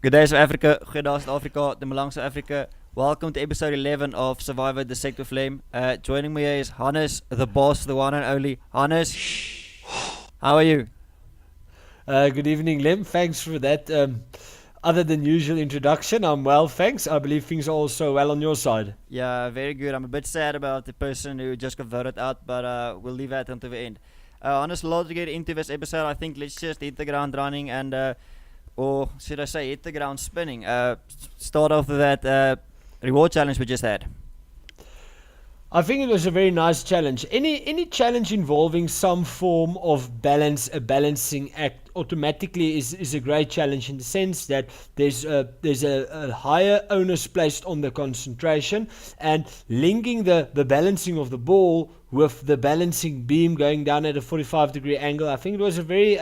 Good day, South Africa. Goeiedag, South Africa. Demelang, South Africa. Welcome to episode 11 of Survivor the Sector Flame. Joining me here is Hannes, the boss, the one and only. Hannes, how are you? Good evening, Lem. Thanks for that. Other than usual introduction, I'm well, thanks. I believe things are also well on your side. Yeah, very good. I'm a bit sad about the person who just got voted out, but we'll leave that until the end. Hannes, a lot to get into this episode. I think let's just hit the ground running and, or should I say, hit the ground spinning. Start off with that reward challenge we just had. I think it was a very nice challenge. Any challenge involving some form of balance, a balancing act, automatically is a great challenge in the sense that there's a higher onus placed on the concentration, and linking the balancing of the ball with the balancing beam going down at a 45-degree angle. I think it was a very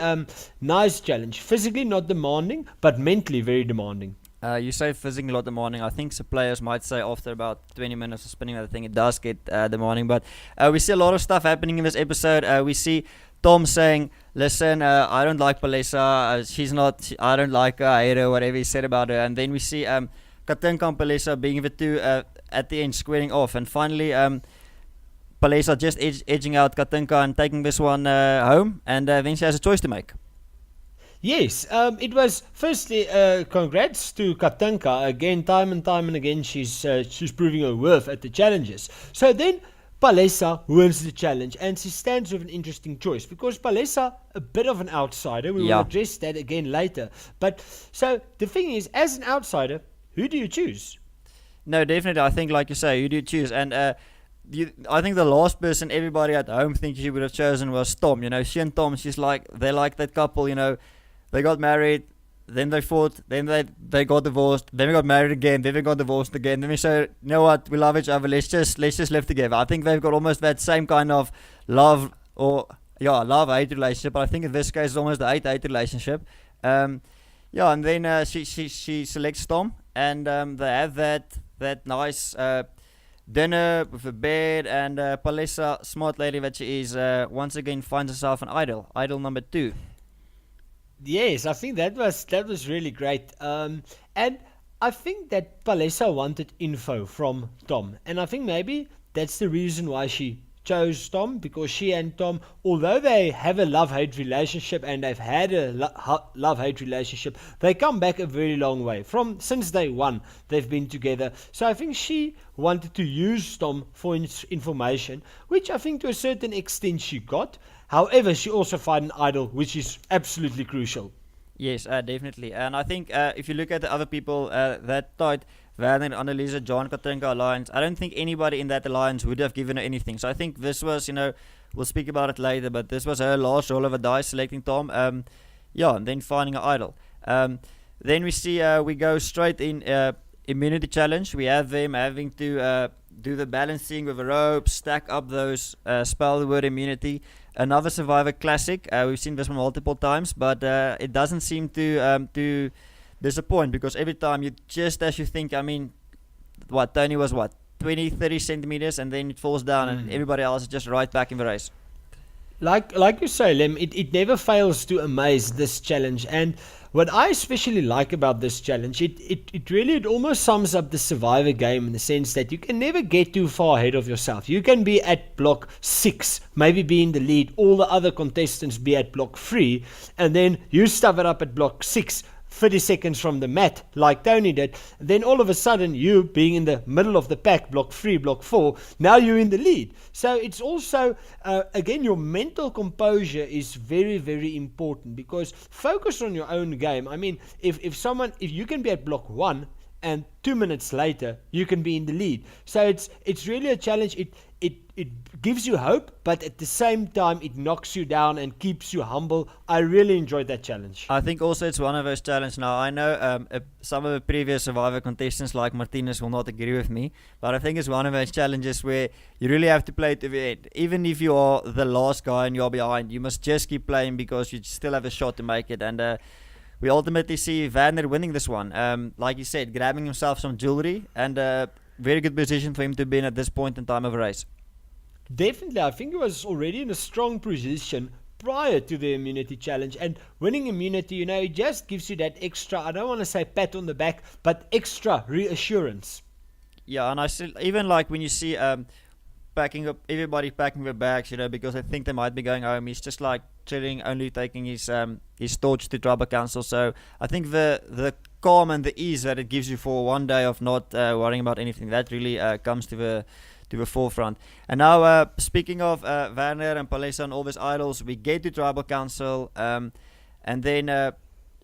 nice challenge. Physically not demanding, but mentally very demanding. You say physically a lot demanding. I think some players might say after about 20 minutes of spinning that thing, it does get demanding. But we see a lot of stuff happening in this episode. We see Tom saying, listen, I don't like Palesa. She's not, I don't like her, I hate her, whatever he said about her. And then we see Katinka and Palesa being the two at the end squaring off. And finally, Palesa just edging out Katinka and taking this one home. And then she has a choice to make. Yes, it was firstly congrats to Katinka again, time and again she's proving her worth at the challenges. So then Palesa wins the challenge and she stands with an interesting choice because Palesa, a bit of an outsider, we will address that again later. But so the thing is, as an outsider, who do you choose? No, definitely. I think, like you say, who do you choose? And I think the last person everybody at home thinks you would have chosen was Tom. You know, she and Tom, they're like that couple, you know. They got married, then they fought, then they got divorced, then we got married again, then we got divorced again, then we said, you know what, we love each other, let's just live together. I think they've got almost that same kind of love-hate relationship, but I think in this case it's almost a hate-hate relationship. And then she selects Tom, and they have that nice dinner with a bed, and Palesa, smart lady that she is, once again finds herself an idol number 2. Yes, I think that was really great. And I think that Palesa wanted info from Tom, and I think maybe that's the reason why she chose Tom, because she and Tom, although they have a love-hate relationship and they've had a love-hate relationship, they come back a very long way. Since day one, they've been together. So I think she wanted to use Tom for information, which I think to a certain extent she got. However, she also found an idol, which is absolutely crucial. Yes, definitely. And I think if you look at the other people that tight, Werner, Anneliese, John, Katinka alliance, I don't think anybody in that alliance would have given her anything. So I think this was, we'll speak about it later, but this was her last roll of a dice, selecting Tom. And then finding an idol. Then we see we go straight in immunity challenge. We have them having to do the balancing with a rope, stack up those spell the word immunity. Another Survivor classic. We've seen this one multiple times, but it doesn't seem to disappoint, because every time just as you think, I mean, Tony was 20, 30 centimeters, and then it falls down, and everybody else is just right back in the race. Like you say, Lem, it never fails to amaze, this challenge. And what I especially like about this challenge, it almost sums up the Survivor game in the sense that you can never get too far ahead of yourself. You can be at block 6, maybe be in the lead, all the other contestants be at block 3, and then you stuff it up at block 6, 30 seconds from the mat, like Tony did. Then all of a sudden, you being in the middle of the pack, block 3, block 4, now you're in the lead. So it's also, again, your mental composure is very, very important, because focus on your own game. I mean, if you can be at block 1 and 2 minutes later you can be in the lead. So it's really a challenge. It gives you hope, but at the same time it knocks you down and keeps you humble. I really enjoyed that challenge. I think also it's one of those challenges. Now I know some of the previous Survivor contestants like Martinez will not agree with me, but I think it's one of those challenges where you really have to play to the end. Even if you are the last guy and you're behind, you must just keep playing, because you still have a shot to make it. And we ultimately see Werner winning this one. Like you said, grabbing himself some jewelry, and very good position for him to be in at this point in time of the race. Definitely, I think he was already in a strong position prior to the immunity challenge. And winning immunity, it just gives you that extra, I don't want to say pat on the back, but extra reassurance. Yeah, and I still, even like when you see everybody packing their bags, because I think they might be going home. He's just like chilling, only taking his torch to Tribal Council. So I think the calm and the ease that it gives you for one day of not worrying about anything, that really comes to the forefront. And now, speaking of Werner and Palesa and all these idols, we get to Tribal Council, and then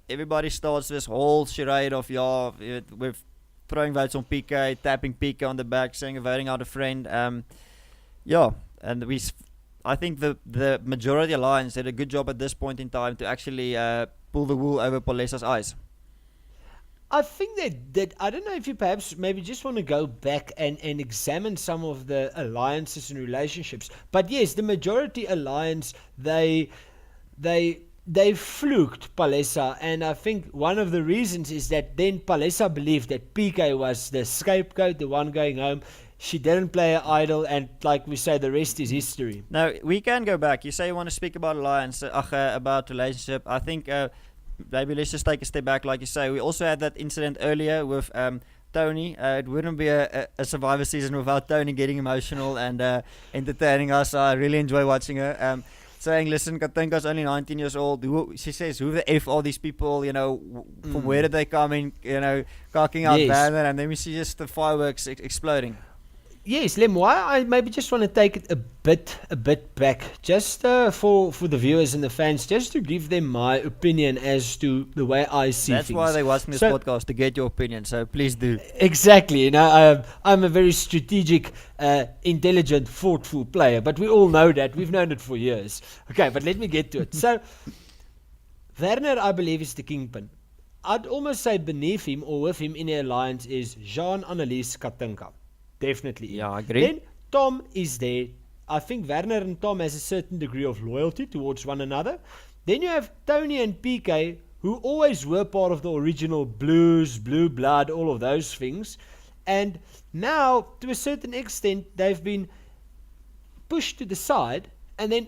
everybody starts this whole charade of with throwing votes on PK, tapping PK on the back, saying voting out a friend. And I think the majority alliance did a good job at this point in time to actually pull the wool over Palesa's eyes. I think that I don't know if you perhaps maybe just want to go back and examine some of the alliances and relationships. But yes, the majority alliance, they fluked Palesa, and I think one of the reasons is that then Palesa believed that PK was the scapegoat, the one going home. She didn't play an idol, and like we say, the rest is history. Now, we can go back. You say you want to speak about alliance, about relationship. I think maybe let's just take a step back. Like you say, we also had that incident earlier with Tony. It wouldn't be a Survivor season without Tony getting emotional and entertaining us. I really enjoy watching her. Saying, listen, Katinka's only 19 years old. She says, who the F are these people? From where did they come in? Cocking out Werner, and then we see just the fireworks exploding. Yes, Lem, why I maybe just want to take it a bit back, just for the viewers and the fans, just to give them my opinion as to the way I see things. That's why they watch this podcast, to get your opinion, so please do. Exactly, I'm a very strategic, intelligent, thoughtful player, but we all know that, we've known it for years. Okay, but let me get to it. So, Werner, I believe, is the kingpin. I'd almost say beneath him, or with him in the alliance, is Jean, Annelies, Katinka. Definitely. Yeah, I agree. Then Tom is there. I think Werner and Tom has a certain degree of loyalty towards one another. Then you have Tony and PK, who always were part of the original Blues, Blue Blood, all of those things. And now, to a certain extent, they've been pushed to the side. And then,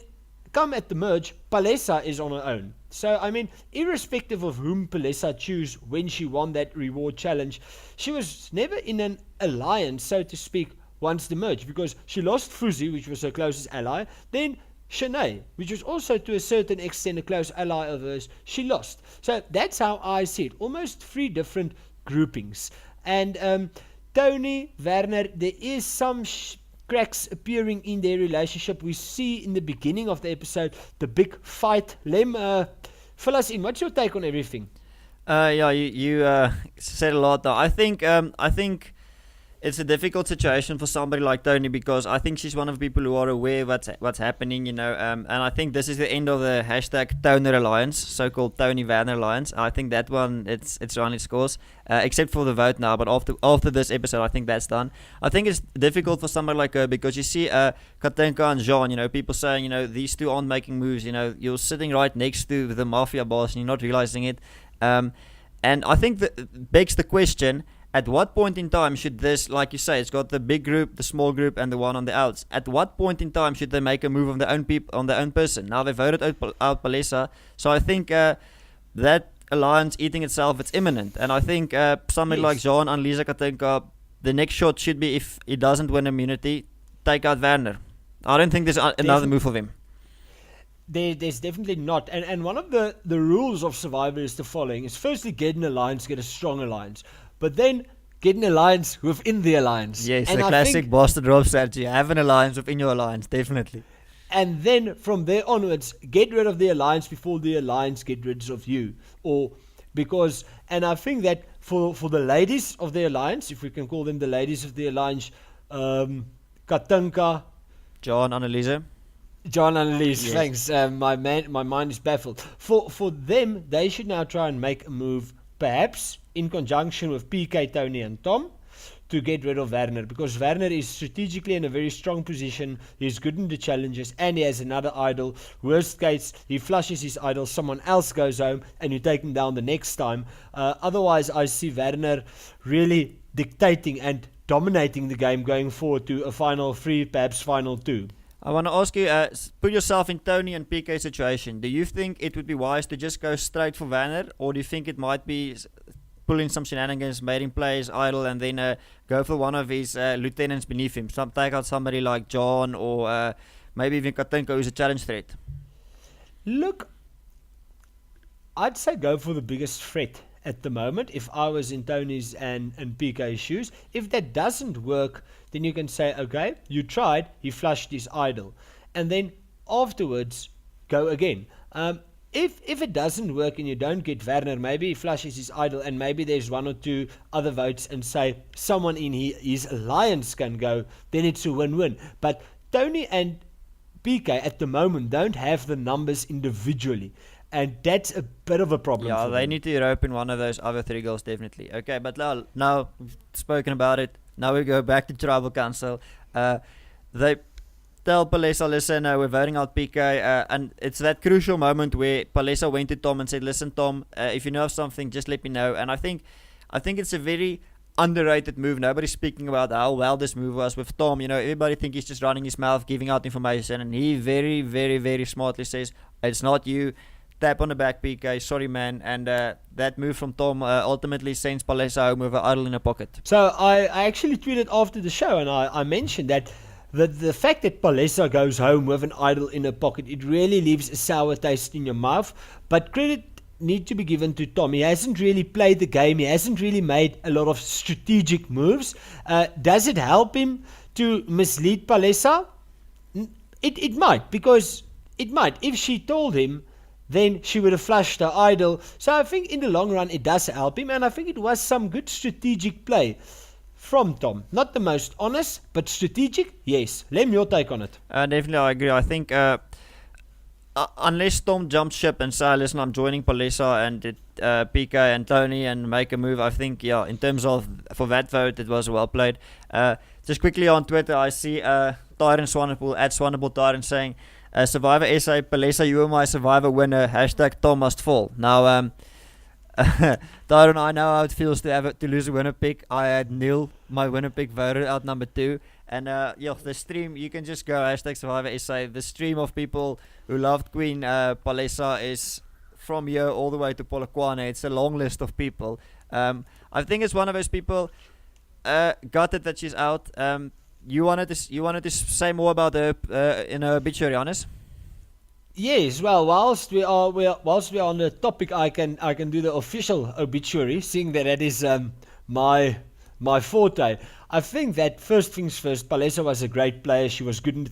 come at the merge, Palesa is on her own. So, I mean, irrespective of whom Palesa chose when she won that reward challenge, she was never in an alliance, so to speak, once the merge, because she lost Fuzi, which was her closest ally, then Shanae, which was also to a certain extent a close ally of hers, she lost. So that's how I see it, almost three different groupings. And Tony, Werner, there is some cracks appearing in their relationship. We see in the beginning of the episode the big fight. Lem, fill us in. What's your take on everything? You said a lot though. I think it's a difficult situation for somebody like Tony, because I think she's one of the people who are aware what's happening, and I think this is the end of the hashtag Toner Alliance, so-called Tony Werner Alliance. I think that one, it's run its course, except for the vote now, but after this episode, I think that's done. I think it's difficult for somebody like her, because you see Katinka and Jean, people saying, these two aren't making moves, you're sitting right next to the mafia boss and you're not realizing it. And I think that begs the question, at what point in time should this, like you say, it's got the big group, the small group, and the one on the outs. At what point in time should they make a move on their own person? Now they voted out Palesa, so I think that alliance eating itself, it's imminent. And I think somebody like Jean and Lisa Katinka, the next shot should be, if he doesn't win immunity, take out Werner. I don't think there's another move of him. There's definitely not. And one of the rules of Survivor is the following. Is firstly get an alliance, get a strong alliance. But then get an alliance within the alliance. Yes, and the classic Bastard Rob strategy. Have an alliance within your alliance, definitely. And then from there onwards, get rid of the alliance before the alliance get rid of you. And I think that for the ladies of the alliance, if we can call them the ladies of the alliance, Katinka, John, Annelies, yes. Thanks. My mind is baffled. For them, they should now try and make a move, perhaps in conjunction with PK, Tony and Tom, to get rid of Werner, because Werner is strategically in a very strong position. He's good in the challenges, and he has another idol. Worst case, he flushes his idol, someone else goes home, and you take him down the next time. Otherwise, I see Werner really dictating and dominating the game going forward to a final 3, perhaps final 2. I want to ask you, put yourself in Tony and PK's situation. Do you think it would be wise to just go straight for Werner, or do you think it might be pulling some shenanigans, made him play his idol, and then go for one of his lieutenants beneath him? Take out somebody like John, or maybe even Katinka, who's a challenge threat. Look, I'd say go for the biggest threat at the moment if I was in Tony's and PK's shoes. If that doesn't work, then you can say, okay, you tried, he flushed his idol. And then afterwards, go again. If it doesn't work and you don't get Werner, maybe he flushes his idol and maybe there's one or two other votes and say someone in his alliance can go, then it's a win-win. But Tony and PK at the moment don't have the numbers individually. And that's a bit of a problem. Yeah, for they them. need to rope in one of those other three girls, definitely. Okay, but now we've spoken about it. Now we go back to Tribal Council. They tell Palesa, listen, we're voting out PK. And it's that crucial moment where Palesa went to Tom and said, listen, Tom, if you know of something, just let me know. And I think it's a very underrated move. Nobody's speaking about how well this move was with Tom. You know, everybody think he's just running his mouth, giving out information. And he very, very, very smartly says, it's not you. Tap on the back, PK, sorry man, and that move from Tom ultimately sends Palesa home with an idol in her pocket. So I actually tweeted after the show and I mentioned that the fact that Palesa goes home with an idol in her pocket, it really leaves a sour taste in your mouth. But credit need to be given to Tom. He hasn't really played the game. He hasn't really made a lot of strategic moves. Does it help him to mislead Palesa? It might, because it might. If she told him, then she would have flushed her idol. So I think in the long run it does help him, and I think it was some good strategic play from Tom. Not the most honest, but strategic, yes. Lem, your take on it. Definitely, I agree. I think unless Tom jumps ship and say, listen, I'm joining Palesa and PK and Tony and make a move, I think, yeah, in terms of, for that vote, it was well played. Just quickly on Twitter, I see Tyron Swanepoel, at Swanepoel Tyron, saying, Survivor SA, Palesa, you are my Survivor winner. # Tom must fall. Now, Tyron, I know how it feels to lose a winner pick. I had Neil, my winner pick, voted out number 2. And the stream, you can just go # Survivor SA. The stream of people who loved Queen Palesa is from here all the way to Polokwane. It's a long list of people. I think it's one of those people gutted that she's out. You wanted to say more about her in her obituary, Hannes? Yes, well, whilst we are on the topic, I can do the official obituary, seeing that is my forte. I think that first things first, Palesa was a great player. She was good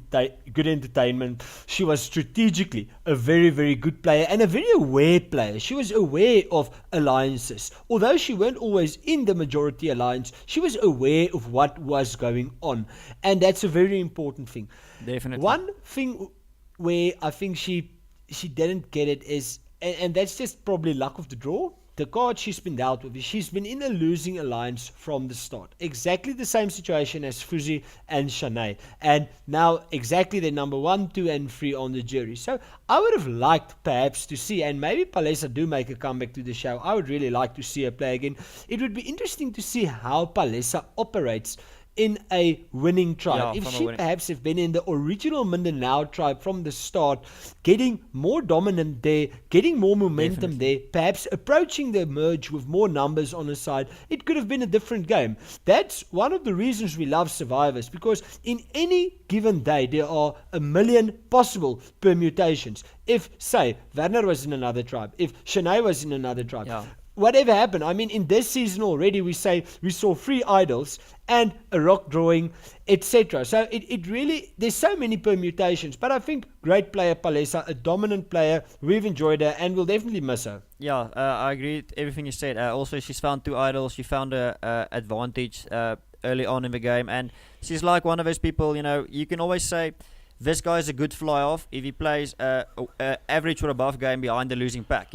entertainment. She was strategically a very, very good player and a very aware player. She was aware of alliances. Although she weren't always in the majority alliance, she was aware of what was going on. And that's a very important thing. Definitely. One thing where I think she didn't get it is, and that's just probably luck of the draw, the card she's been dealt with. She's been in a losing alliance from the start. Exactly the same situation as Fuzi and Shanae. And now exactly the number 1, 2 and 3 on the jury. So I would have liked perhaps to see, and maybe Palesa do make a comeback to the show. I would really like to see her play again. It would be interesting to see how Palesa operates in a winning tribe. If she perhaps have been in the original Mindanao tribe from the start, getting more dominant there, getting more momentum there, perhaps approaching the merge with more numbers on her side, it could have been a different game. That's one of the reasons we love Survivors, because in any given day there are a million possible permutations. If, say, Werner was in another tribe, if Shanae was in another tribe, whatever happened. I mean, in this season already, we saw 3 idols and a rock drawing, etc. So it really, there's so many permutations. But I think great player Palesa, a dominant player. We've enjoyed her and we'll definitely miss her. Yeah, I agree with everything you said. Also, she's found 2 idols. She found a advantage early on in the game, and she's like one of those people. You can always say, this guy is a good fly-off if he plays average or above game behind the losing pack.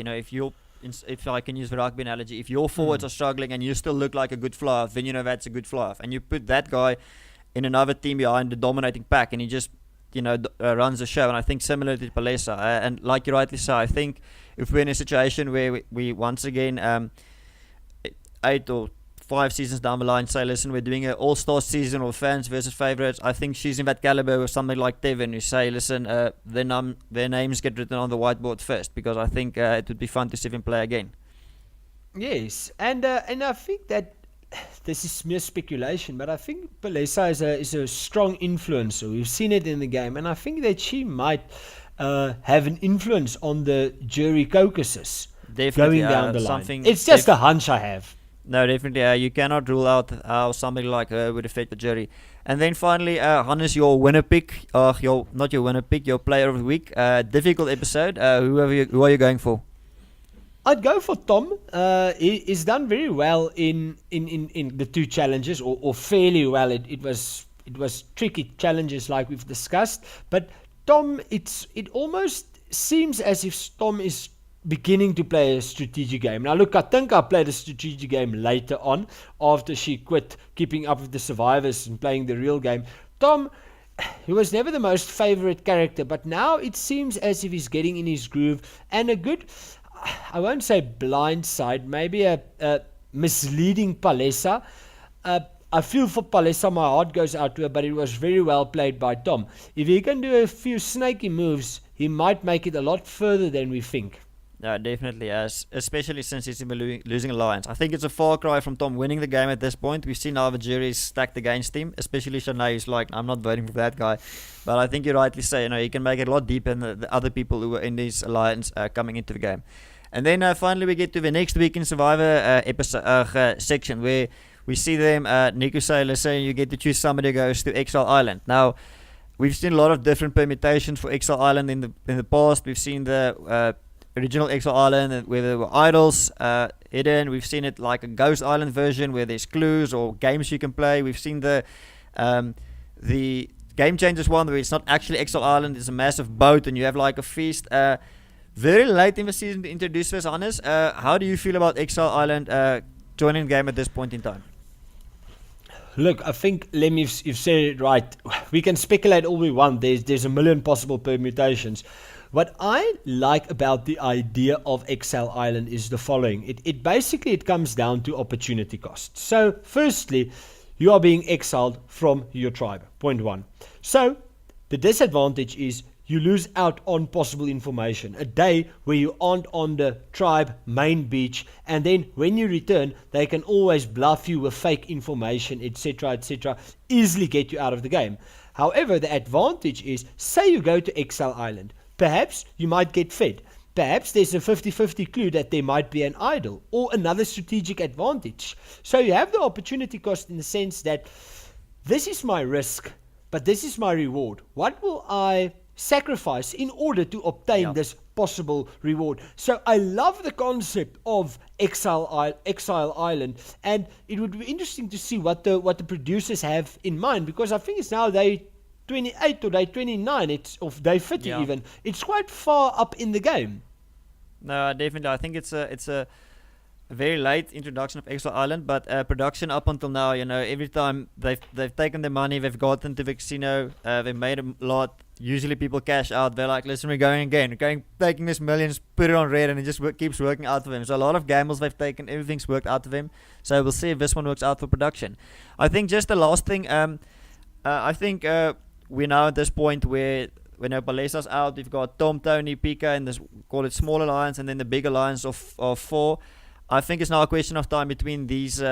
If I can use the rugby analogy, if your forwards are struggling and you still look like a good fly-off, then that's a good fly-off. And you put that guy in another team behind the dominating pack, and he just, runs the show. And I think similar to Palesa, and like you rightly say, I think if we're in a situation where we once again 8 or 5 seasons down the line say, listen, we're doing an all-star season or fans versus favourites, I think she's in that caliber with somebody like Tevin who say, listen, their names get written on the whiteboard first, because I think it would be fun to see them play again. Yes, and I think that this is mere speculation, but I think Palesa is a strong influencer. We've seen it in the game, and I think that she might have an influence on the jury caucuses Definitely, going down the line. It's just a hunch I have. No, definitely. You cannot rule out how somebody like her would affect the jury. And then finally, Hannes, your winner pick, not your winner pick, your player of the week. Difficult episode. Who are you going for? I'd go for Tom. He's done very well in the 2 challenges, or fairly well. It was tricky challenges like we've discussed, but Tom, it almost seems as if Tom is beginning to play a strategic game. Now look, I think I played a strategic game later on after she quit keeping up with the survivors and playing the real game. Tom, he was never the most favorite character, but now it seems as if he's getting in his groove, and a good, I won't say blind side, maybe a misleading Palesa. I feel for Palesa, my heart goes out to her, but it was very well played by Tom. If he can do a few snaky moves, he might make it a lot further than we think. No, definitely, especially since he's been losing alliance. I think it's a far cry from Tom winning the game at this point. We've seen how the jury's stacked against him, especially Shanae, who's like, I'm not voting for that guy. But I think you rightly say, he can make it a lot deeper than the other people who were in this alliance coming into the game. And then finally we get to the next week in Survivor episode section, where we see them, Nico say, let's say you get to choose somebody who goes to Exile Island. Now, we've seen a lot of different permutations for Exile Island in the past. We've seen the original Exile Island where there were idols hidden. We've seen it like a Ghost Island version where there's clues or games you can play. We've seen the Game Changers one where it's not actually Exile Island, it's a massive boat and you have like a feast. Very late in the season to introduce this, Hannes. How do you feel about Exile Island joining the game at this point in time? Look, I think, Lem, you've said it right. We can speculate all we want. There's a million possible permutations. What I like about the idea of Exile Island is the following. It basically comes down to opportunity cost. So, firstly, you are being exiled from your tribe. Point 1. So, the disadvantage is you lose out on possible information. A day where you aren't on the tribe main beach, and then when you return, they can always bluff you with fake information, etc., easily get you out of the game. However, the advantage is, say you go to Exile Island, perhaps you might get fed. Perhaps there's a 50-50 clue that there might be an idol or another strategic advantage. So you have the opportunity cost in the sense that this is my risk, but this is my reward. What will I sacrifice in order to obtain this possible reward? So I love the concept of Exile Island, and it would be interesting to see what the producers have in mind, because I think it's now day 28 or day 29, of day 50 even. It's quite far up in the game. No, definitely. I think it's a very late introduction of Exile Island, but production up until now, every time they've taken the money, they've gotten to the casino, they've made a lot. Usually people cash out. They're like, listen, we're going again. Taking this millions, put it on red, and it just keeps working out for them. So a lot of gambles they've taken, everything's worked out for them. So we'll see if this one works out for production. I think just the last thing, I think we're now at this point where when Palesa's out, we've got Tom, Tony, Pika, and this, call it small alliance, and then the big alliance of 4. I think it's now a question of time between these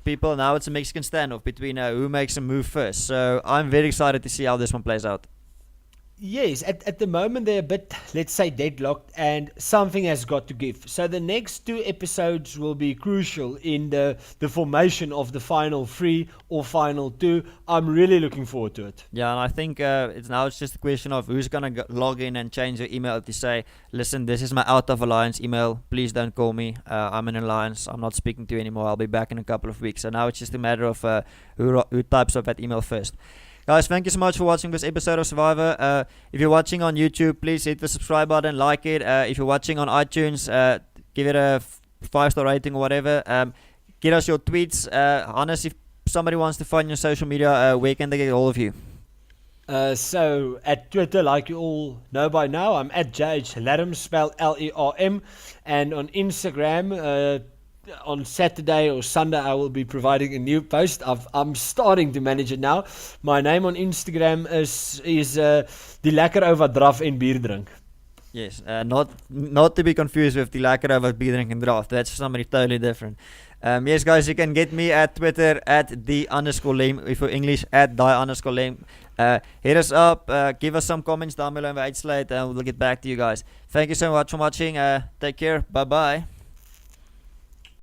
people. Now it's a Mexican standoff between who makes a move first. So I'm very excited to see how this one plays out. Yes, at the moment they're a bit, let's say, deadlocked, and something has got to give. So the next 2 episodes will be crucial in the formation of the final 3 or final 2. I'm really looking forward to it. Yeah, and I think it's just a question of who's going to log in and change their email to say, listen, this is my out of alliance email. Please don't call me. I'm in alliance. I'm not speaking to you anymore. I'll be back in a couple of weeks. So now it's just a matter of who types up that email first. Guys, thank you so much for watching this episode of Survivor. If you're watching on YouTube, please hit the subscribe button, like it. If you're watching on iTunes, give it a 5-star rating or whatever. Get us your tweets. Hannes, if somebody wants to find your social media, where can they get all of you? So at Twitter, like you all know by now, I'm at JH Lerm, spelled Lerm, and on Instagram, on Saturday or Sunday I will be providing a new post. I'm starting to manage it now. My name on Instagram is die lekker overdraf en bier drink. Yes, not to be confused with the lekker over beer drink and draft. That's somebody totally different. Yes, guys, you can get me at Twitter at @the_lem. If you're English, at @die_lem. Hit us up, give us some comments down below en we uitsluit, and we'll get back to you guys. Thank you so much for watching. Take care. Bye bye.